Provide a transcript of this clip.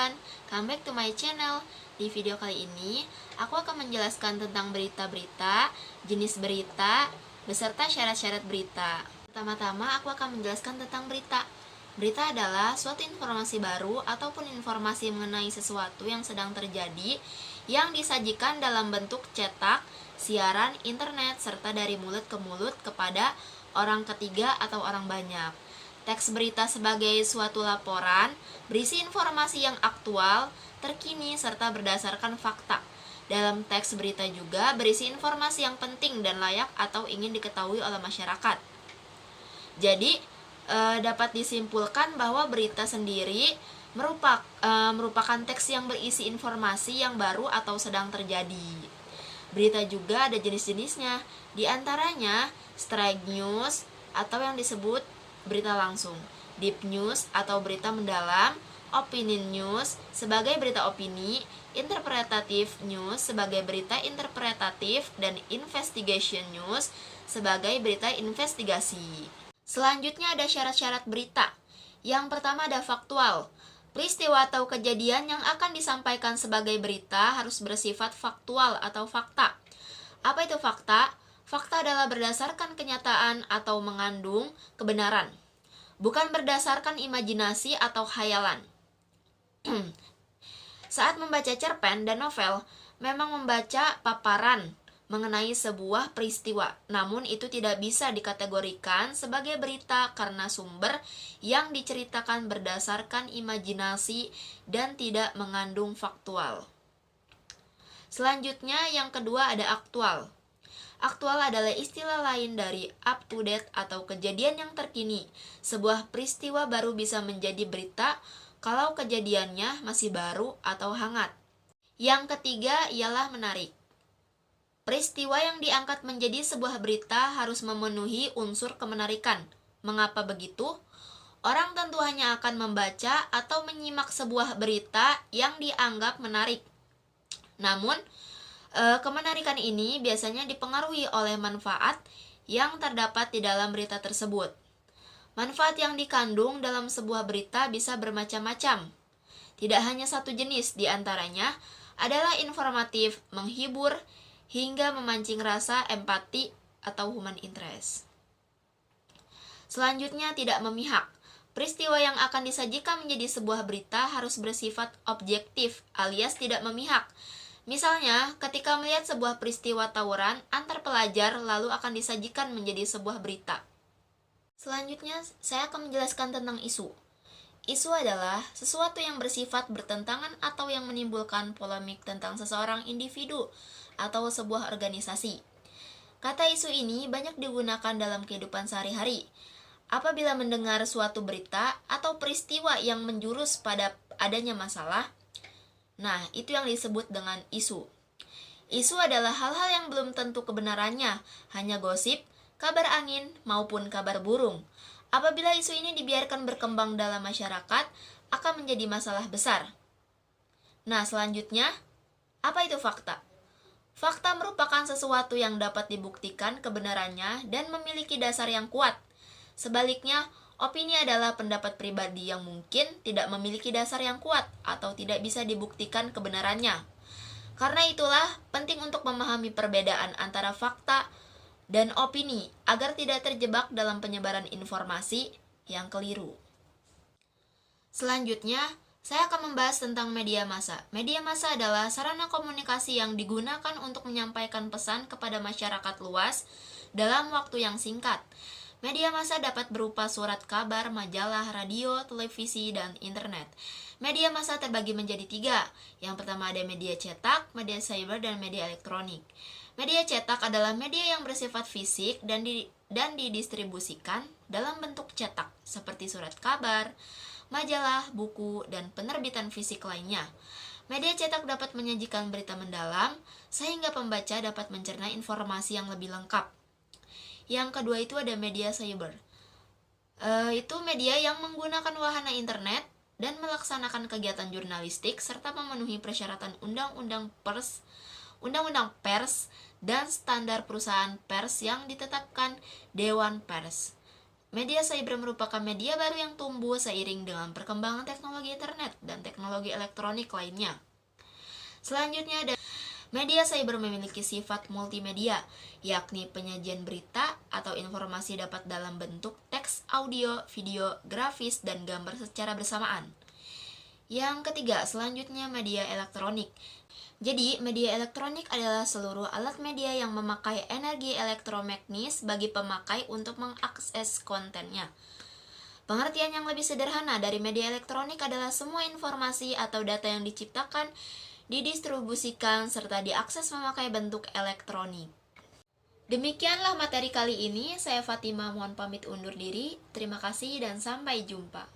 everyone, come back to my channel. Di video kali ini, aku akan menjelaskan tentang berita-berita, jenis berita, beserta syarat-syarat berita. Pertama-tama, aku akan menjelaskan tentang berita. Berita adalah suatu informasi baru ataupun informasi mengenai sesuatu yang sedang terjadi yang disajikan dalam bentuk cetak, siaran, internet, serta dari mulut ke mulut kepada orang ketiga atau orang banyak. Teks berita sebagai suatu laporan berisi informasi yang aktual, terkini, serta berdasarkan fakta. Dalam teks berita juga berisi informasi yang penting dan layak atau ingin diketahui oleh masyarakat. Jadi, dapat disimpulkan bahwa berita sendiri merupakan teks yang berisi informasi yang baru atau sedang terjadi. Berita juga ada jenis-jenisnya, di antaranya straight news atau yang disebut berita langsung, deep news atau berita mendalam, opinion news sebagai berita opini, interpretative news sebagai berita interpretatif, dan investigation news sebagai berita investigasi. Selanjutnya ada syarat-syarat berita. Yang pertama ada faktual. Peristiwa atau kejadian yang akan disampaikan sebagai berita harus bersifat faktual atau fakta. Apa itu fakta? Fakta adalah berdasarkan kenyataan atau mengandung kebenaran, bukan berdasarkan imajinasi atau khayalan. Saat membaca cerpen dan novel, memang membaca paparan mengenai sebuah peristiwa, namun itu tidak bisa dikategorikan sebagai berita karena sumber yang diceritakan berdasarkan imajinasi dan tidak mengandung faktual. Selanjutnya, yang kedua ada aktual. Aktual adalah istilah lain dari up to date atau kejadian yang terkini. Sebuah peristiwa baru bisa menjadi berita kalau kejadiannya masih baru atau hangat. Yang ketiga ialah menarik. Peristiwa yang diangkat menjadi sebuah berita harus memenuhi unsur kemenarikan. Mengapa begitu? Orang tentu hanya akan membaca atau menyimak sebuah berita yang dianggap menarik. Namun, kemenarikan ini biasanya dipengaruhi oleh manfaat yang terdapat di dalam berita tersebut. Manfaat yang dikandung dalam sebuah berita bisa bermacam-macam. Tidak hanya satu jenis, di antaranya adalah informatif, menghibur, hingga memancing rasa empati atau human interest. Selanjutnya, tidak memihak. Peristiwa yang akan disajikan menjadi sebuah berita harus bersifat objektif alias tidak memihak. Misalnya, ketika melihat sebuah peristiwa tawuran antar pelajar lalu akan disajikan menjadi sebuah berita. Selanjutnya, saya akan menjelaskan tentang isu. Isu adalah sesuatu yang bersifat bertentangan atau yang menimbulkan polemik tentang seseorang individu atau sebuah organisasi. Kata isu ini banyak digunakan dalam kehidupan sehari-hari. Apabila mendengar suatu berita atau peristiwa yang menjurus pada adanya masalah, nah, itu yang disebut dengan isu. Isu adalah hal-hal yang belum tentu kebenarannya, hanya gosip, kabar angin, maupun kabar burung. Apabila isu ini dibiarkan berkembang dalam masyarakat, akan menjadi masalah besar. Nah, selanjutnya, apa itu fakta? Fakta merupakan sesuatu yang dapat dibuktikan kebenarannya dan memiliki dasar yang kuat. Sebaliknya, opini adalah pendapat pribadi yang mungkin tidak memiliki dasar yang kuat atau tidak bisa dibuktikan kebenarannya. Karena itulah penting untuk memahami perbedaan antara fakta dan opini agar tidak terjebak dalam penyebaran informasi yang keliru. Selanjutnya, saya akan membahas tentang media massa. Media massa adalah sarana komunikasi yang digunakan untuk menyampaikan pesan kepada masyarakat luas dalam waktu yang singkat. Media massa dapat berupa surat kabar, majalah, radio, televisi, dan internet. Media massa terbagi menjadi 3. Yang pertama ada media cetak, media cyber, dan media elektronik. Media cetak adalah media yang bersifat fisik dan didistribusikan dalam bentuk cetak, seperti surat kabar, majalah, buku, dan penerbitan fisik lainnya. Media cetak dapat menyajikan berita mendalam, sehingga pembaca dapat mencerna informasi yang lebih lengkap. Yang kedua itu ada media cyber. Itu media yang menggunakan wahana internet dan melaksanakan kegiatan jurnalistik serta memenuhi persyaratan undang-undang pers dan standar perusahaan pers yang ditetapkan Dewan Pers. Media cyber merupakan media baru yang tumbuh seiring dengan perkembangan teknologi internet dan teknologi elektronik lainnya. Selanjutnya ada media cyber memiliki sifat multimedia, yakni penyajian berita atau informasi dapat dalam bentuk teks, audio, video, grafis, dan gambar secara bersamaan. Yang ketiga, selanjutnya media elektronik. Jadi, media elektronik adalah seluruh alat media yang memakai energi elektromagnetis bagi pemakai untuk mengakses kontennya. Pengertian yang lebih sederhana dari media elektronik adalah semua informasi atau data yang diciptakan, didistribusikan, serta diakses memakai bentuk elektronik. Demikianlah materi kali ini. Saya Fatima mohon pamit undur diri. Terima kasih dan sampai jumpa.